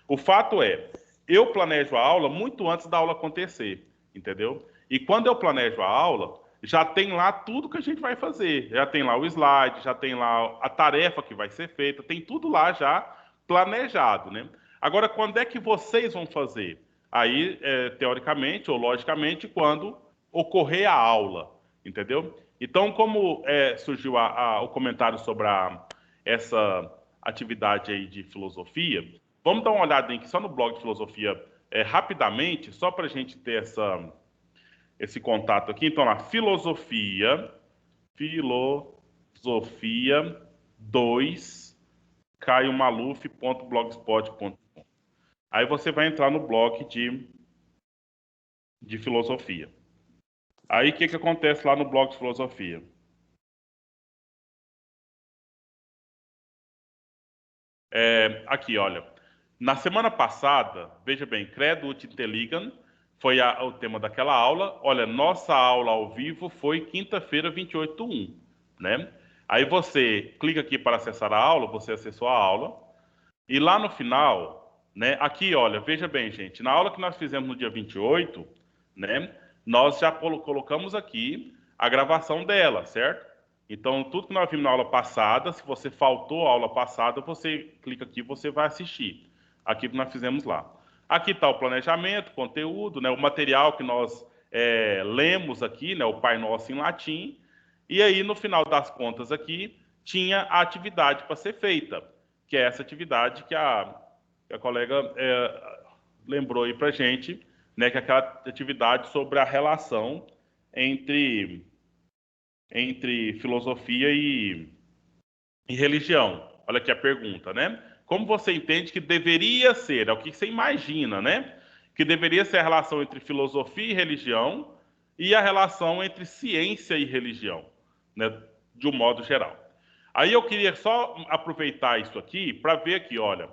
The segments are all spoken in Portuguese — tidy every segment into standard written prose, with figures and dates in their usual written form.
O fato é, eu planejo a aula muito antes da aula acontecer, entendeu? E quando eu planejo a aula, já tem lá tudo que a gente vai fazer. Já tem lá o slide, já tem lá a tarefa que vai ser feita, tem tudo lá já planejado, né? Agora, quando é que vocês vão fazer? Aí, teoricamente ou logicamente, quando ocorrer a aula, entendeu? Então, como surgiu o comentário sobre essa atividade aí de filosofia, vamos dar uma olhada aqui só no blog de filosofia rapidamente, só para a gente ter esse contato aqui. Então, lá, filosofia 2 caiomaluf.blogspot.com. Aí você vai entrar no blog de filosofia. Aí o que acontece lá no blog de filosofia? Aqui, olha. Na semana passada, veja bem, Credo ut intelligam foi o tema daquela aula. Olha, nossa aula ao vivo foi quinta-feira, 28/1, né? Aí você clica aqui para acessar a aula, você acessou a aula, e lá no final, né? Aqui, olha, veja bem, gente, na aula que nós fizemos no dia 28, né? Nós já colocamos aqui a gravação dela, certo? Então, tudo que nós vimos na aula passada, se você faltou a aula passada, você clica aqui e você vai assistir. Aqui que nós fizemos lá. Aqui está o planejamento, conteúdo, né? O material que nós lemos aqui, né? O Pai Nosso em latim. E aí, no final das contas aqui, tinha a atividade para ser feita, que é essa atividade que a colega lembrou aí para gente, né? Que é aquela atividade sobre a relação entre filosofia e religião. Olha aqui a pergunta, né? Como você entende que deveria ser? É o que você imagina, né? Que deveria ser a relação entre filosofia e religião e a relação entre ciência e religião, né? De um modo geral. Aí eu queria só aproveitar isso aqui para ver aqui, olha,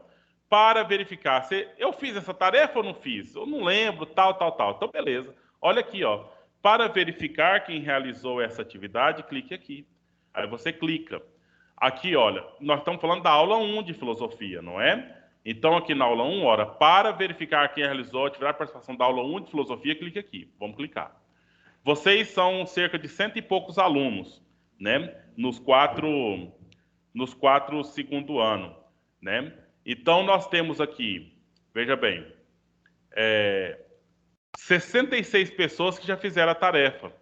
para verificar se eu fiz essa tarefa ou não fiz. Eu não lembro, tal, tal, tal. Então, beleza. Olha aqui, ó. Para verificar quem realizou essa atividade, clique aqui. Aí você clica. Aqui, olha, nós estamos falando da aula 1 de filosofia, não é? Então, aqui na aula 1, ora, para verificar quem realizou a atividade de participação da aula 1 de filosofia, clique aqui. Vamos clicar. Vocês são cerca de 100 e poucos alunos, né? Nos quatro segundo ano, né? Então, nós temos aqui, veja bem, 66 pessoas que já fizeram a tarefa,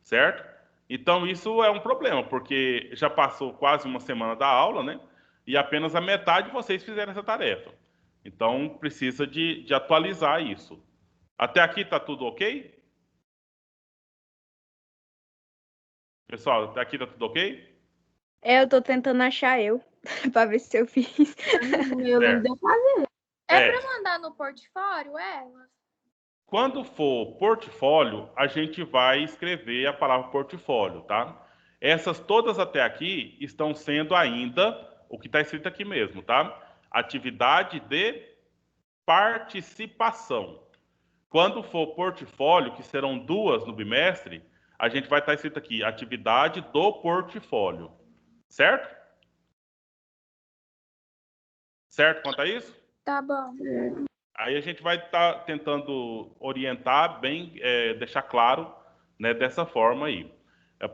certo? Então, isso é um problema, porque já passou quase uma semana da aula, né? E apenas a metade de vocês fizeram essa tarefa. Então, precisa de atualizar isso. Até aqui está tudo ok? Pessoal, até aqui está tudo ok? Eu tô tentando achar pra ver se eu fiz. Eu não deu fazer. É. Pra mandar no portfólio, elas? Quando for portfólio, a gente vai escrever a palavra portfólio, tá? Essas todas até aqui estão sendo ainda o que está escrito aqui mesmo, tá? Atividade de participação. Quando for portfólio, que serão 2 no bimestre, a gente vai estar escrito aqui, atividade do portfólio. Certo? Certo quanto a isso? Tá bom. Aí a gente vai estar tentando orientar bem, deixar claro, né, dessa forma aí,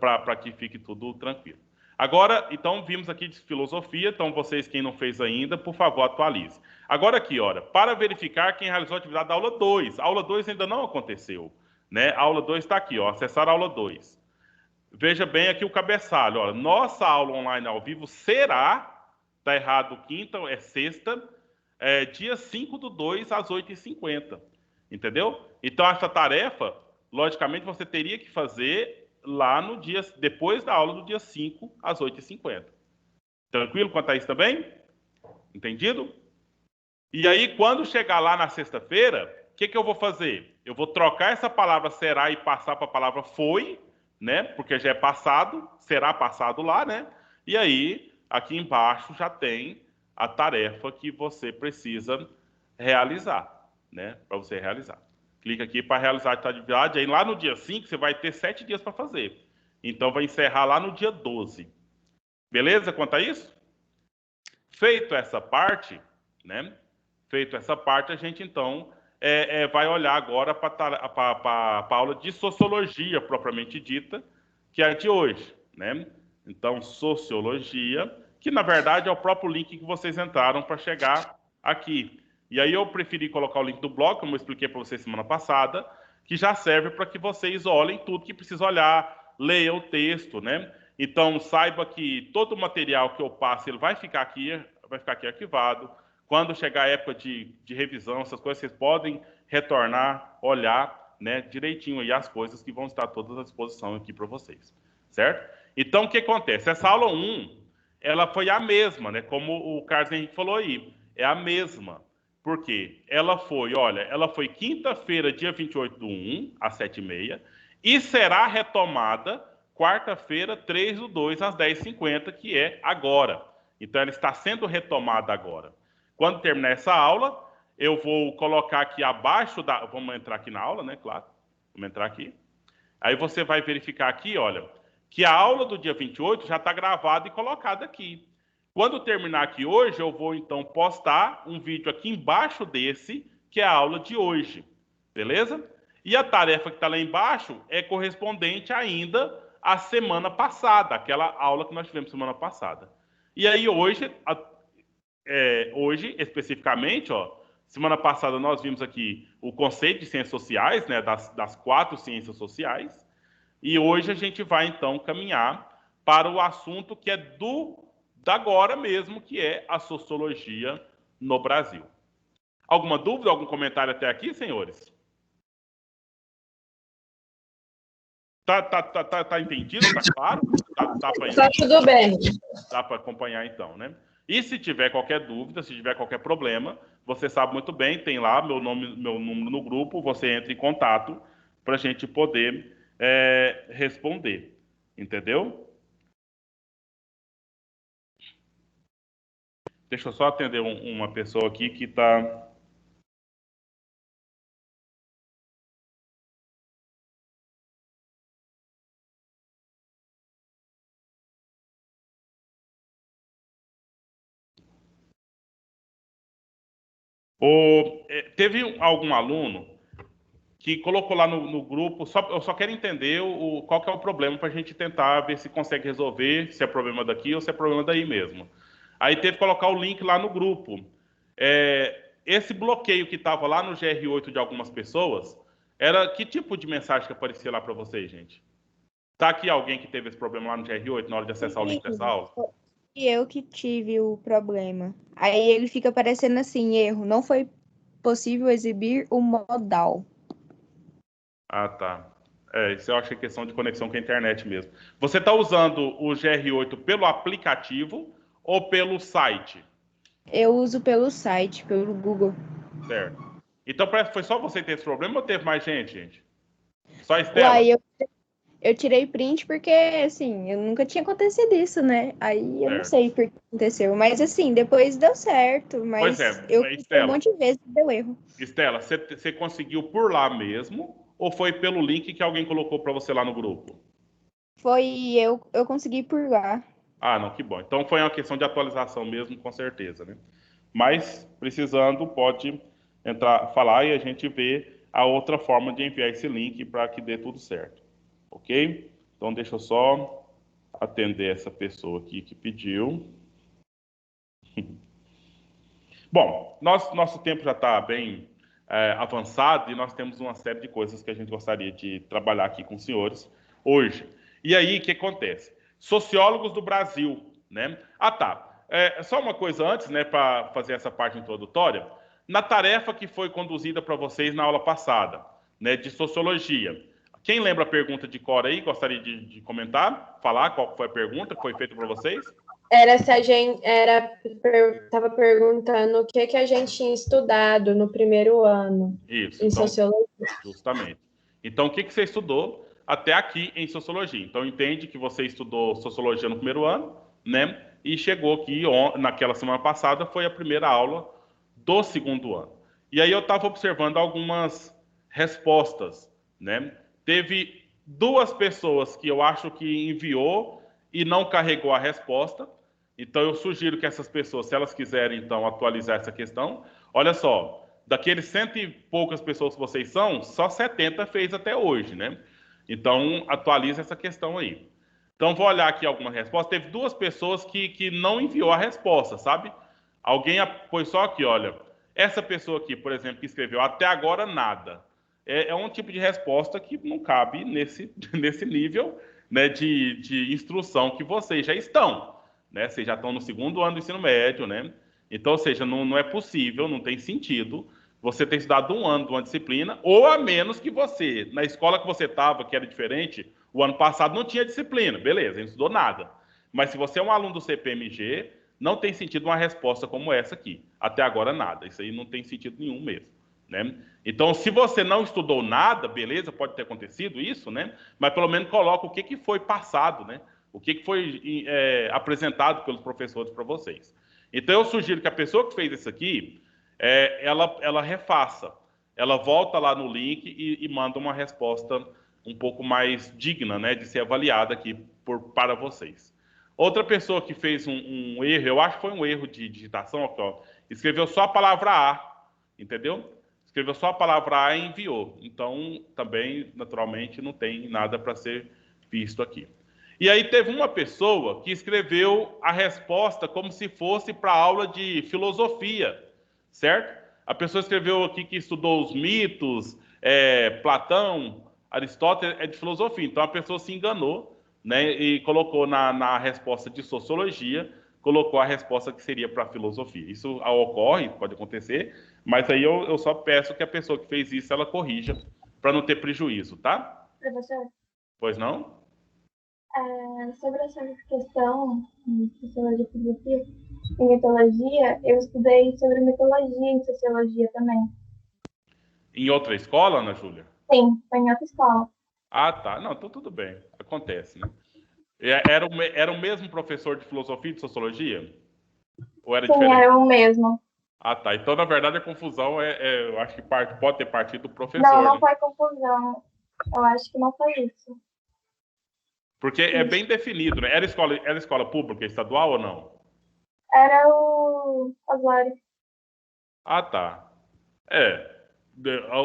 para que fique tudo tranquilo. Agora, então, vimos aqui de filosofia, então vocês, quem não fez ainda, por favor, atualize. Agora aqui, olha, para verificar quem realizou a atividade da aula 2. A aula 2 ainda não aconteceu, né? A aula 2 está aqui, ó, acessar a aula 2. Veja bem aqui o cabeçalho, olha, nossa aula online ao vivo será, tá errado quinta, é sexta, dia 5/2 às 8h50. Entendeu? Então, essa tarefa, logicamente, você teria que fazer lá no dia, depois da aula do dia 5 às 8h50. Tranquilo quanto a isso também? Entendido? E aí, quando chegar lá na sexta-feira, o que eu vou fazer? Eu vou trocar essa palavra será e passar para a palavra foi, né? Porque já é passado, será passado lá, né? E aí, aqui embaixo já tem a tarefa que você precisa realizar, né? Para você realizar. Clica aqui para realizar a atividade. Aí lá no dia 5 você vai ter 7 dias para fazer. Então vai encerrar lá no dia 12. Beleza quanto a isso? Feito essa parte, né? feito essa parte, a gente então vai olhar agora para a aula de sociologia propriamente dita, que é a de hoje, né? Então, sociologia, que na verdade é o próprio link que vocês entraram para chegar aqui. E aí eu preferi colocar o link do blog, como eu expliquei para vocês semana passada, que já serve para que vocês olhem tudo que precisa olhar, leiam o texto, né? Então, saiba que todo o material que eu passo, ele vai ficar aqui arquivado. Quando chegar a época de revisão, essas coisas, vocês podem retornar, olhar, né, direitinho aí as coisas que vão estar todas à disposição aqui para vocês, certo? Então, o que acontece? Essa aula 1, ela foi a mesma, né? Como o Carlos Henrique falou aí, é a mesma. Por quê? Ela foi quinta-feira, dia 28/1, às 7h30, e será retomada quarta-feira, 3/2, às 10h50, que é agora. Então, ela está sendo retomada agora. Quando terminar essa aula, eu vou colocar aqui abaixo da... Vamos entrar aqui na aula, né? Claro. Vamos entrar aqui. Aí você vai verificar aqui, olha, que a aula do dia 28 já está gravada e colocada aqui. Quando terminar aqui hoje, eu vou então postar um vídeo aqui embaixo desse, que é a aula de hoje. Beleza? E a tarefa que está lá embaixo é correspondente ainda à semana passada, aquela aula que nós tivemos semana passada. E aí hoje, especificamente, semana passada nós vimos aqui o conceito de ciências sociais, né, das 4 ciências sociais, e hoje a gente vai então caminhar para o assunto que é da agora mesmo, que é a sociologia no Brasil. Alguma dúvida, algum comentário até aqui, senhores? Tá entendido? Tá claro? Tá tudo bem. Dá para acompanhar então, né? E se tiver qualquer dúvida, se tiver qualquer problema, você sabe muito bem, tem lá meu número no grupo, você entra em contato para a gente poder responder. Entendeu? Deixa eu só atender uma pessoa aqui que está... Teve algum aluno que colocou lá no grupo, eu só quero entender qual que é o problema para a gente tentar ver se consegue resolver, se é problema daqui ou se é problema daí mesmo. Aí teve que colocar o link lá no grupo. Esse bloqueio que estava lá no GR8 de algumas pessoas, era que tipo de mensagem que aparecia lá para vocês, gente? Tá aqui alguém que teve esse problema lá no GR8 na hora de acessar o link dessa aula? E eu que tive o problema. Aí ele fica aparecendo assim, erro. Não foi possível exibir o modal. Ah, tá. Isso eu acho que é questão de conexão com a internet mesmo. Você está usando o GR8 pelo aplicativo ou pelo site? Eu uso pelo site, pelo Google. Certo. Então foi só você que teve esse problema ou teve mais gente? Só a Estela? Uai, eu tirei print porque, assim, eu nunca tinha acontecido isso, né? Aí eu não sei por que aconteceu. Mas, assim, depois deu certo. Mas eu cliquei um monte de vezes e deu erro. Estela, você conseguiu por lá mesmo ou foi pelo link que alguém colocou para você lá no grupo? Eu consegui por lá. Ah, não, que bom. Então foi uma questão de atualização mesmo, com certeza, né? Mas, precisando, pode entrar, falar e a gente vê a outra forma de enviar esse link para que dê tudo certo. Ok? Então, deixa eu só atender essa pessoa aqui que pediu. Bom, nosso tempo já está bem avançado e nós temos uma série de coisas que a gente gostaria de trabalhar aqui com os senhores hoje. E aí, o que acontece? Sociólogos do Brasil, né? Ah, tá. Só uma coisa antes, né, para fazer essa parte introdutória. Na tarefa que foi conduzida para vocês na aula passada, né, de sociologia. Quem lembra a pergunta de cor aí? Gostaria de comentar? Falar qual foi a pergunta que foi feita para vocês? Era se a gente estava perguntando o que a gente tinha estudado no primeiro ano. Isso, em então, sociologia. Justamente. Então, o que você estudou até aqui em sociologia? Então, entende que você estudou sociologia no primeiro ano, né? E chegou aqui, naquela semana passada, foi a primeira aula do segundo ano. E aí eu estava observando algumas respostas, né? Teve 2 pessoas que eu acho que enviou e não carregou a resposta, Então, eu sugiro que essas pessoas, se elas quiserem, então, atualizar essa questão, olha só, daqueles 100 e poucas pessoas que vocês são, só 70 fez até hoje, né? Então, atualize essa questão aí. Então, vou olhar aqui alguma resposta. Teve 2 pessoas que não enviou a resposta, sabe? Alguém pôs só aqui, olha. Essa pessoa aqui, por exemplo, que escreveu até agora nada. É um tipo de resposta que não cabe nesse nível, né, de instrução que vocês já estão. Né? Vocês já estão no 2º ano do ensino médio, né? Então, ou seja, não é possível, não tem sentido você ter estudado 1 ano de uma disciplina, ou a menos que você, na escola que você estava, que era diferente, o ano passado não tinha disciplina, beleza, não estudou nada. Mas se você é um aluno do CPMG, não tem sentido uma resposta como essa aqui. Até agora, nada. Isso aí não tem sentido nenhum mesmo. Né? Então, se você não estudou nada, beleza, pode ter acontecido isso, né? Mas pelo menos coloca o que foi passado, né? O que foi apresentado pelos professores para vocês. Então, eu sugiro que a pessoa que fez isso aqui, ela refaça. Ela volta lá no link e manda uma resposta um pouco mais digna, né, de ser avaliada aqui para vocês. Outra pessoa que fez um erro, eu acho que foi um erro de digitação, aqui, ó, escreveu só a palavra A, entendeu? Escreveu só a palavra A e enviou. Então, também, naturalmente, não tem nada para ser visto aqui. E aí teve uma pessoa que escreveu a resposta como se fosse para a aula de filosofia, certo? A pessoa escreveu aqui que estudou os mitos, Platão, Aristóteles, é de filosofia. Então a pessoa se enganou, né, e colocou na resposta de sociologia, colocou a resposta que seria para filosofia. Isso ocorre, pode acontecer, mas aí eu só peço que a pessoa que fez isso, ela corrija, para não ter prejuízo, tá? Professor? Pois não? Sobre essa questão de sociologia e filosofia, em mitologia, eu estudei sobre mitologia em sociologia também. Em outra escola, Ana Júlia? Sim, foi em outra escola. Ah, tá. Não, então tudo bem. Acontece, né? Era o mesmo professor de filosofia e de sociologia? Ou era Sim, diferente? era o mesmo. Ah, tá. Então, na verdade, a confusão eu acho que pode ter partido do professor. Não né? foi confusão. Eu acho que não foi isso. Porque é bem definido, né? Era escola pública, estadual ou não? Era o Osório. Ah, tá.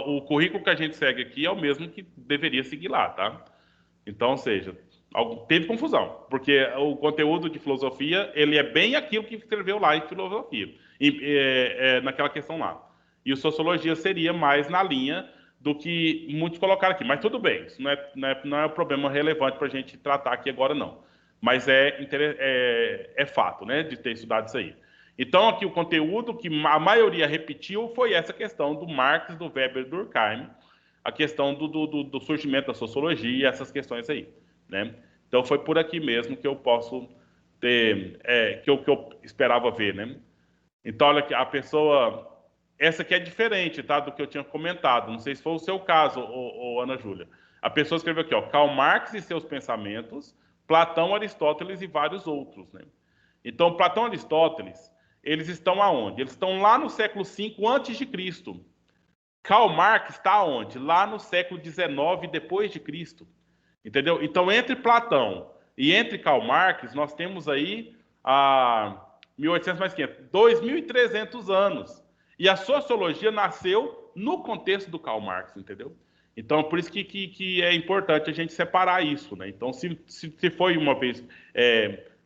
O currículo que a gente segue aqui é o mesmo que deveria seguir lá, tá? Então, ou seja, teve confusão, porque o conteúdo de filosofia, ele é bem aquilo que escreveu lá em filosofia, naquela questão lá. E o sociologia seria mais na linha do que muitos colocaram aqui. Mas tudo bem, isso não é um problema relevante para a gente tratar aqui agora, não. Mas é fato, né, de ter estudado isso aí. Então, aqui o conteúdo que a maioria repetiu foi essa questão do Marx, do Weber e do Durkheim, a questão do surgimento da sociologia, essas questões aí, né? Então, foi por aqui mesmo que eu posso ter, que eu esperava ver, né? Então, olha aqui, a pessoa... Essa aqui é diferente, tá, do que eu tinha comentado. Não sei se foi o seu caso, Ana Júlia. A pessoa escreveu aqui, ó, Karl Marx e seus pensamentos, Platão, Aristóteles e vários outros, né? Então, Platão e Aristóteles, eles estão aonde? Eles estão lá no século V a.C. Karl Marx está onde? Lá no século XIX depois de Cristo. Entendeu? Então, entre Platão e entre Karl Marx, nós temos aí 1800 mais 500, 2.300 anos. E a sociologia nasceu no contexto do Karl Marx, entendeu? Então, por isso que é importante a gente separar isso, né? Então, se foi uma vez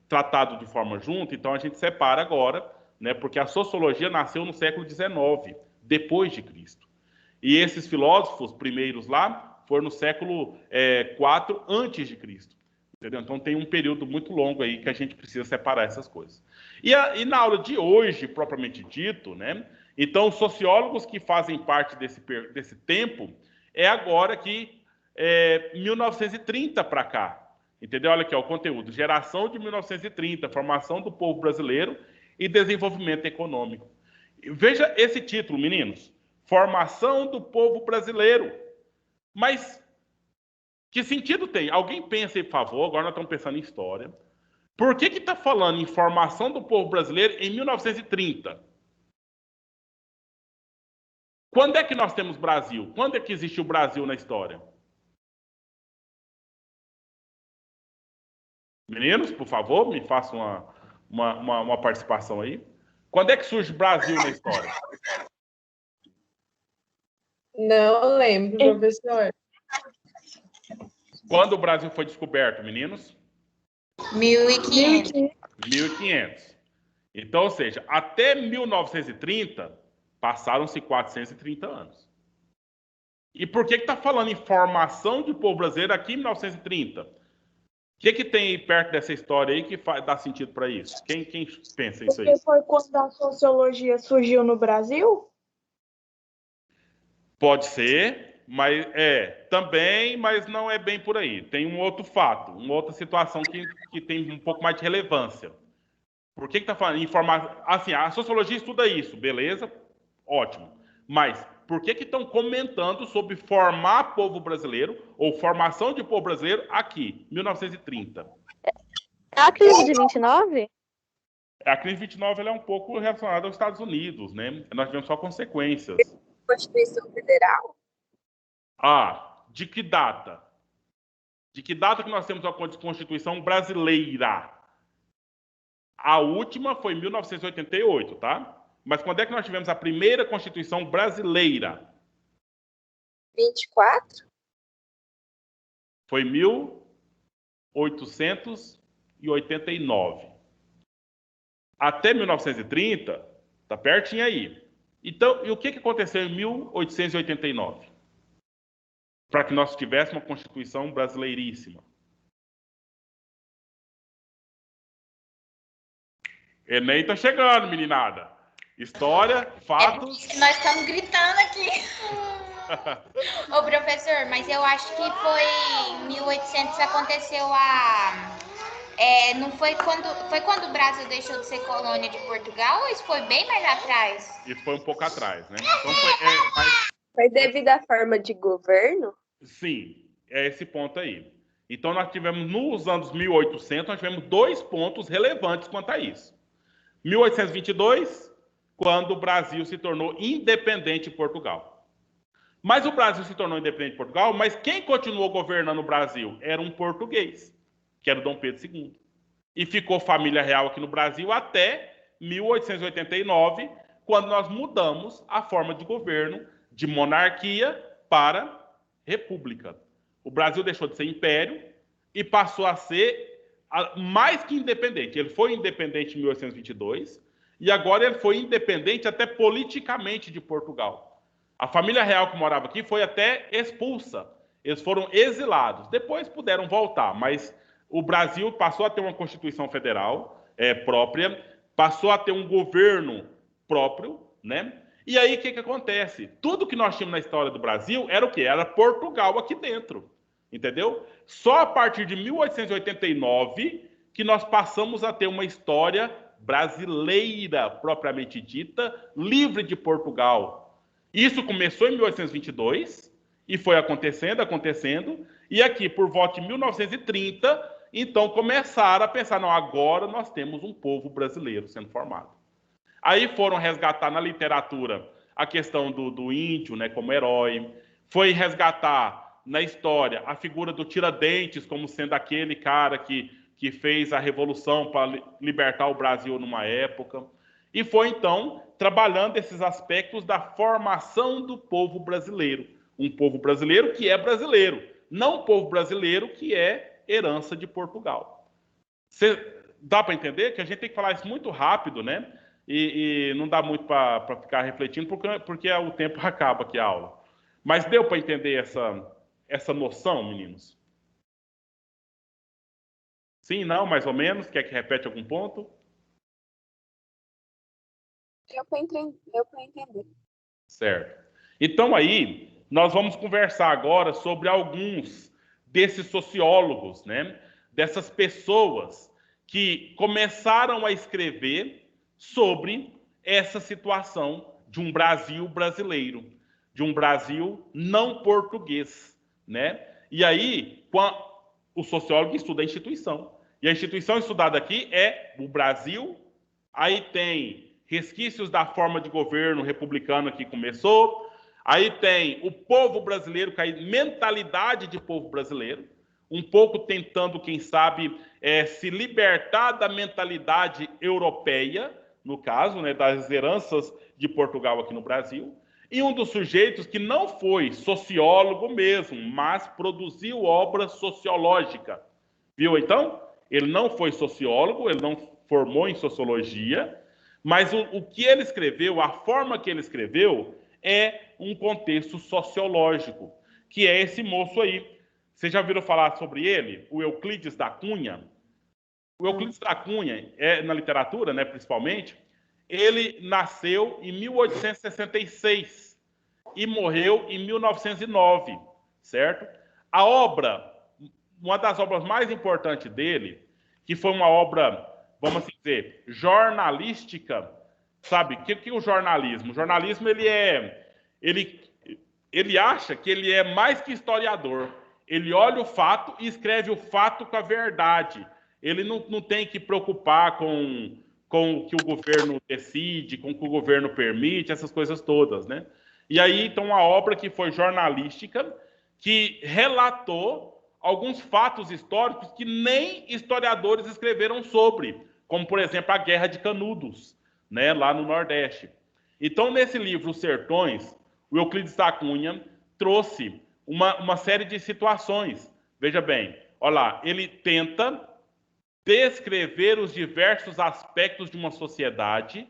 tratado de forma junta, então a gente separa agora, né? Porque a sociologia nasceu no século XIX, depois de Cristo. E esses filósofos primeiros lá foram no século IV antes de Cristo. Entendeu? Então tem um período muito longo aí que a gente precisa separar essas coisas. E na aula de hoje, propriamente dito, né? Então, os sociólogos que fazem parte desse tempo é agora que 1930 para cá. Entendeu? Olha aqui, ó, o conteúdo. Geração de 1930, formação do povo brasileiro e desenvolvimento econômico. Veja esse título, meninos. Formação do povo brasileiro. Mas que sentido tem? Alguém pensa, por favor, agora nós estamos pensando em história. Por que está falando em formação do povo brasileiro em 1930? Quando é que nós temos Brasil? Quando é que existe o Brasil na história? Meninos, por favor, me façam uma participação aí? Quando é que surge o Brasil na história? Não lembro, professor. Quando o Brasil foi descoberto, meninos? 1500. 1500. Então, ou seja, até 1930, passaram-se 430 anos. E por que está falando em formação de povo brasileiro aqui em 1930? O que tem aí perto dessa história aí que dá sentido para isso? Quem pensa isso aí? Porque foi quando a sociologia surgiu no Brasil? Pode ser, mas também, mas não é bem por aí. Tem um outro fato, uma outra situação que tem um pouco mais de relevância. Por que está falando? Assim, a sociologia estuda isso, beleza? Ótimo. Mas por que estão comentando sobre formar povo brasileiro ou formação de povo brasileiro aqui, 1930? É a crise de 29? A crise de 29 ela é um pouco relacionada aos Estados Unidos, né? Nós tivemos só consequências. Constituição Federal? De que data? De que data que nós temos a Constituição brasileira? A última foi em 1988, tá? Mas quando é que nós tivemos a primeira Constituição brasileira? 24? Foi 1889. Até 1930, tá pertinho aí. Então, e o que aconteceu em 1889? Para que nós tivéssemos uma Constituição brasileiríssima. Enem tá chegando, meninada. História, fatos... Nós estamos gritando aqui. Ô, professor, mas eu acho que foi em 1800 aconteceu não foi quando o Brasil deixou de ser colônia de Portugal ou isso foi bem mais atrás? Isso foi um pouco atrás, né? Então Foi devido à forma de governo? Sim, é esse ponto aí. Então nós tivemos, nos anos 1800, nós tivemos 2 pontos relevantes quanto a isso. 1822, quando o Brasil se tornou independente de Portugal. Mas o Brasil se tornou independente de Portugal, mas quem continuou governando o Brasil era um português, que era o Dom Pedro II. E ficou família real aqui no Brasil até 1889, quando nós mudamos a forma de governo de monarquia para república. O Brasil deixou de ser império e passou a ser mais que independente. Ele foi independente em 1822 e agora ele foi independente até politicamente de Portugal. A família real que morava aqui foi até expulsa. Eles foram exilados. Depois puderam voltar, mas o Brasil passou a ter uma Constituição Federal própria, passou a ter um governo próprio, né? E aí o que acontece? Tudo que nós tínhamos na história do Brasil era o quê? Era Portugal aqui dentro. Entendeu? Só a partir de 1889 que nós passamos a ter uma história brasileira, propriamente dita, livre de Portugal. Isso começou em 1822 e foi acontecendo, e aqui, por volta de 1930, então começaram a pensar, não, agora nós temos um povo brasileiro sendo formado. Aí foram resgatar na literatura a questão do índio, né, como herói, foi resgatar na história a figura do Tiradentes como sendo aquele cara que fez a revolução para libertar o Brasil numa época. E foi, então, trabalhando esses aspectos da formação do povo brasileiro. Um povo brasileiro que é brasileiro, não um povo brasileiro que é herança de Portugal. Dá para entender que a gente tem que falar isso muito rápido, né? E não dá muito para ficar refletindo, porque o tempo acaba aqui a aula. Mas deu para entender essa noção, meninos? Sim, não, mais ou menos? Quer que repete algum ponto? Deu para entender. Certo. Então aí, nós vamos conversar agora sobre alguns desses sociólogos, né? Dessas pessoas que começaram a escrever sobre essa situação de um Brasil brasileiro, de um Brasil não português, né? E aí, o sociólogo estuda a instituição. E a instituição estudada aqui é o Brasil. Aí tem resquícios da forma de governo republicana que começou. Aí tem o povo brasileiro, a mentalidade de povo brasileiro, um pouco tentando, quem sabe, se libertar da mentalidade europeia, no caso, né, das heranças de Portugal aqui no Brasil, e um dos sujeitos que não foi sociólogo mesmo, mas produziu obra sociológica. Viu, então? Ele não foi sociólogo, ele não formou em sociologia, mas o que ele escreveu, a forma que ele escreveu, é um contexto sociológico, que é esse moço aí. Vocês já ouviram falar sobre ele? O Euclides da Cunha? O Euclides da Cunha, na literatura, né, principalmente, ele nasceu em 1866 e morreu em 1909, certo? A obra, uma das obras mais importantes dele, que foi uma obra, vamos assim dizer, jornalística, sabe? O que é o jornalismo? O jornalismo, ele acha que ele é mais que historiador. Ele olha o fato e escreve o fato com a verdade. Ele não tem que preocupar com o que o governo decide, com o que o governo permite, essas coisas todas, né? E aí, então, uma obra que foi jornalística, que relatou alguns fatos históricos que nem historiadores escreveram sobre, como, por exemplo, a Guerra de Canudos, né, lá no Nordeste. Então, nesse livro, Os Sertões, o Euclides da Cunha trouxe uma série de situações. Veja bem, olha lá, ele tenta descrever os diversos aspectos de uma sociedade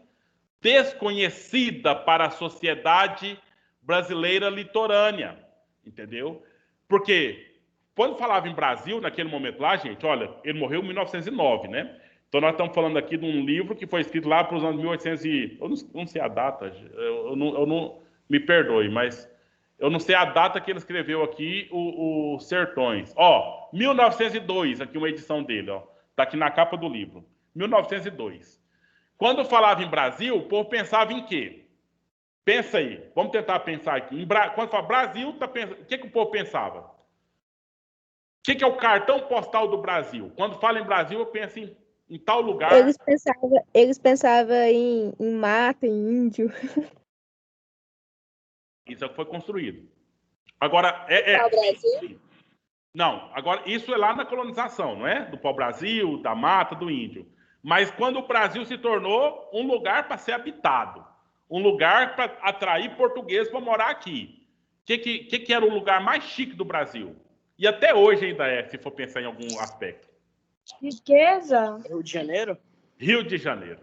desconhecida para a sociedade brasileira litorânea, entendeu? Porque quando falava em Brasil, naquele momento lá, gente, olha, ele morreu em 1909, né? Então nós estamos falando aqui de um livro que foi escrito lá para os anos 1800 e... Eu não sei a data, eu não me perdoe, mas eu não sei a data que ele escreveu aqui, o Sertões. Ó, 1902, aqui uma edição dele, ó. Está aqui na capa do livro. 1902. Quando falava em Brasil, o povo pensava em quê? Pensa aí. Vamos tentar pensar aqui. Quando fala Brasil, o que o povo pensava? O que é o cartão postal do Brasil? Quando fala em Brasil, eu penso em tal lugar. Eles pensavam em mato, em índio. Isso é o que foi construído. Agora, O Brasil? Não, agora isso é lá na colonização, não é? Do pau-brasil, da mata, do índio. Mas quando o Brasil se tornou um lugar para ser habitado, um lugar para atrair portugueses para morar aqui. O que era o lugar mais chique do Brasil? E até hoje ainda é, se for pensar em algum aspecto. Riqueza. Rio de Janeiro? Rio de Janeiro,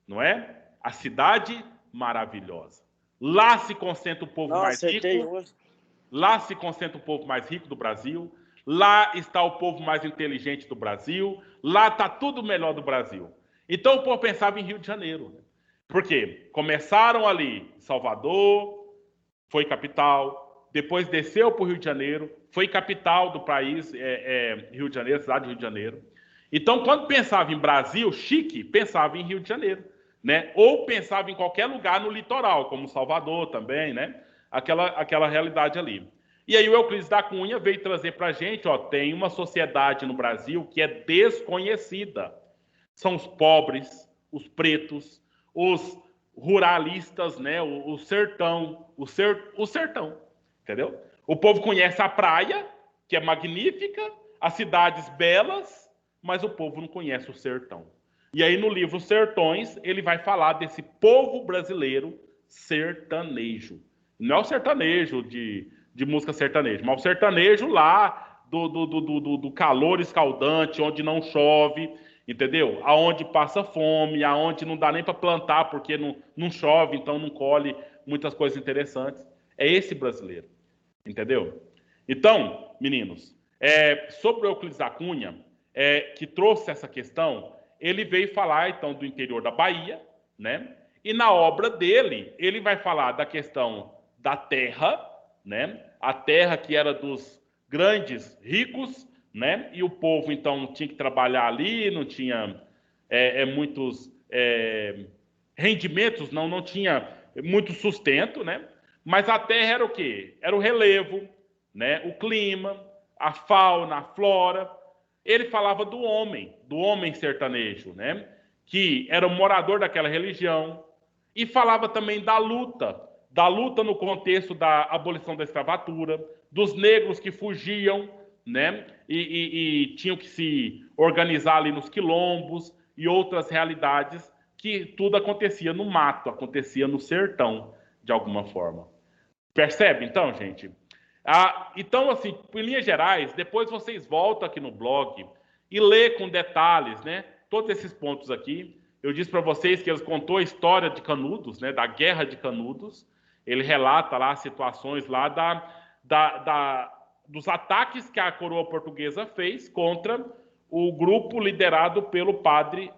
não é? A cidade maravilhosa. Lá se concentra o povo mais rico. Lá se concentra o povo mais rico do Brasil. Lá está o povo mais inteligente do Brasil. Lá está tudo melhor do Brasil. Então o povo pensava em Rio de Janeiro. Por quê? Começaram ali Salvador, foi capital. Depois desceu para o Rio de Janeiro, foi capital do país, Rio de Janeiro, cidade de Rio de Janeiro. Então, quando pensava em Brasil chique, pensava em Rio de Janeiro, né? Ou pensava em qualquer lugar no litoral, como Salvador também, né? Aquela realidade ali. E aí o Euclides da Cunha veio trazer para a gente, ó, tem uma sociedade no Brasil que é desconhecida. São os pobres, os pretos, os ruralistas, né? O sertão, o sertão, entendeu? O povo conhece a praia, que é magnífica, as cidades belas, mas o povo não conhece o sertão. E aí no livro Sertões, ele vai falar desse povo brasileiro sertanejo. Não é o sertanejo de música sertaneja, mas o sertanejo lá do calor escaldante, onde não chove, entendeu? Aonde passa fome, aonde não dá nem para plantar porque não chove, então não colhe muitas coisas interessantes. É esse brasileiro, entendeu? Então, meninos, sobre o Euclides da Cunha, que trouxe essa questão, ele veio falar, então, do interior da Bahia, né? E na obra dele, ele vai falar da questão da terra, né? A terra que era dos grandes ricos, né? E o povo, então, tinha que trabalhar ali, não tinha muitos rendimentos, não tinha muito sustento, né? Mas a terra era o quê? Era o relevo, né? O clima, a fauna, a flora. Ele falava do homem sertanejo, né? Que era o morador daquela religião. E falava também da luta no contexto da abolição da escravatura, dos negros que fugiam né? E tinham que se organizar ali nos quilombos e outras realidades que tudo acontecia no mato, acontecia no sertão, de alguma forma. Percebe, então, gente? Então, assim, em linhas gerais, depois vocês voltam aqui no blog e lê com detalhes, né? Todos esses pontos aqui. Eu disse para vocês que ele contou a história de Canudos, né? Da Guerra de Canudos. Ele relata lá as situações lá dos ataques que a coroa portuguesa fez contra o grupo liderado pelo padre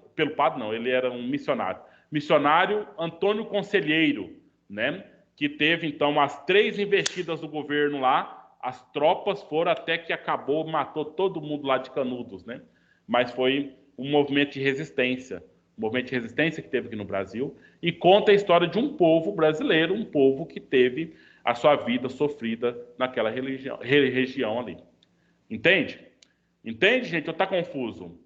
não, ele era um missionário Antônio Conselheiro, né? Que teve, então, as 3 investidas do governo lá, as tropas foram até que acabou, matou todo mundo lá de Canudos, né? Mas foi um movimento de resistência que teve aqui no Brasil, e conta a história de um povo brasileiro, um povo que teve a sua vida sofrida naquela região ali. Entende? Entende, gente? Ou tá confuso?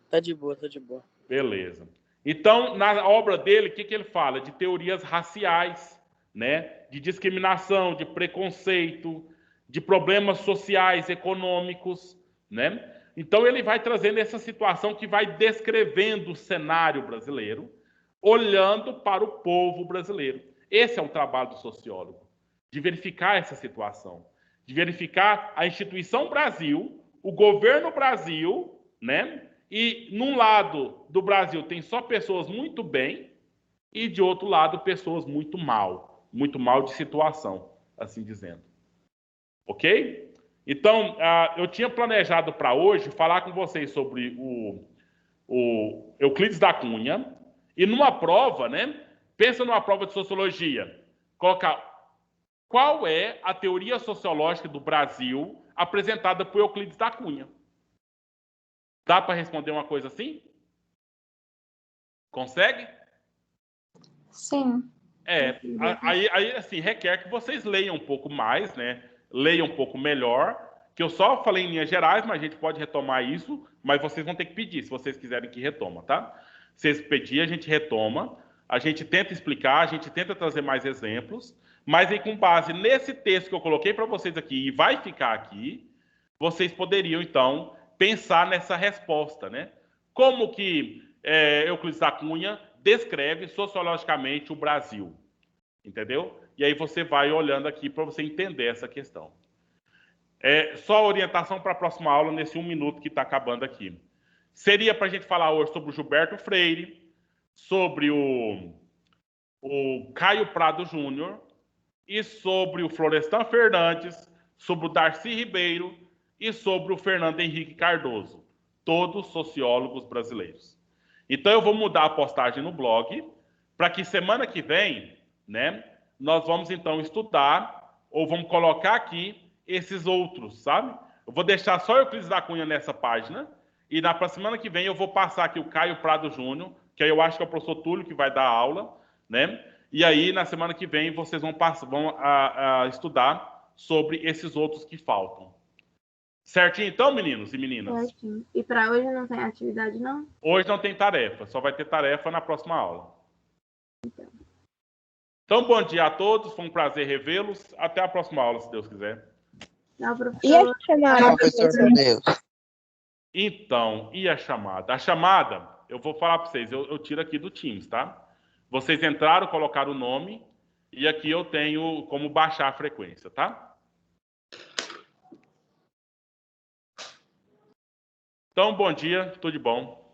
Tá de boa, tá de boa. Beleza. Então, na obra dele, o que ele fala? De teorias raciais, né? De discriminação, de preconceito, de problemas sociais, econômicos, né? Então, ele vai trazendo essa situação que vai descrevendo o cenário brasileiro, olhando para o povo brasileiro. Esse é o trabalho do sociólogo, de verificar essa situação, de verificar a instituição Brasil, o governo Brasil, né? E num lado do Brasil tem só pessoas muito bem e de outro lado pessoas muito mal de situação, assim dizendo. Ok? Então, eu tinha planejado para hoje falar com vocês sobre o Euclides da Cunha e numa prova, né? Pensa numa prova de sociologia, colocar qual é a teoria sociológica do Brasil apresentada por Euclides da Cunha. Dá para responder uma coisa assim? Consegue? Sim. Aí assim, requer que vocês leiam um pouco mais, né? Leiam um pouco melhor, que eu só falei em linhas gerais, mas a gente pode retomar isso, mas vocês vão ter que pedir, se vocês quiserem que retoma, tá? Se vocês pedirem, a gente retoma, a gente tenta explicar, a gente tenta trazer mais exemplos, mas aí com base nesse texto que eu coloquei para vocês aqui, e vai ficar aqui, vocês poderiam, então, pensar nessa resposta, né? Como que Euclides da Cunha descreve sociologicamente o Brasil, entendeu? E aí você vai olhando aqui para você entender essa questão. Só orientação para a próxima aula nesse 1 minuto que está acabando aqui. Seria para a gente falar hoje sobre o Gilberto Freire, sobre o Caio Prado Júnior e sobre o Florestan Fernandes, sobre o Darcy Ribeiro e sobre o Fernando Henrique Cardoso, todos sociólogos brasileiros. Então eu vou mudar a postagem no blog para que semana que vem, né, nós vamos então estudar ou vamos colocar aqui esses outros, sabe? Eu vou deixar só Euclides da Cunha nessa página e na semana que vem eu vou passar aqui o Caio Prado Júnior, que aí eu acho que é o professor Túlio que vai dar aula, né? E aí na semana que vem vocês vão estudar sobre esses outros que faltam. Certinho então, meninos e meninas? Certinho. E para hoje não tem atividade, não? Hoje não tem tarefa, só vai ter tarefa na próxima aula. Então, bom dia a todos, foi um prazer revê-los. Até a próxima aula, se Deus quiser. Não, professor. E a chamada? Professor, Deus. Então, e a chamada? A chamada, eu vou falar para vocês, eu tiro aqui do Teams, tá? Vocês entraram, colocaram o nome, e aqui eu tenho como baixar a frequência, tá? Então, bom dia, tudo de bom.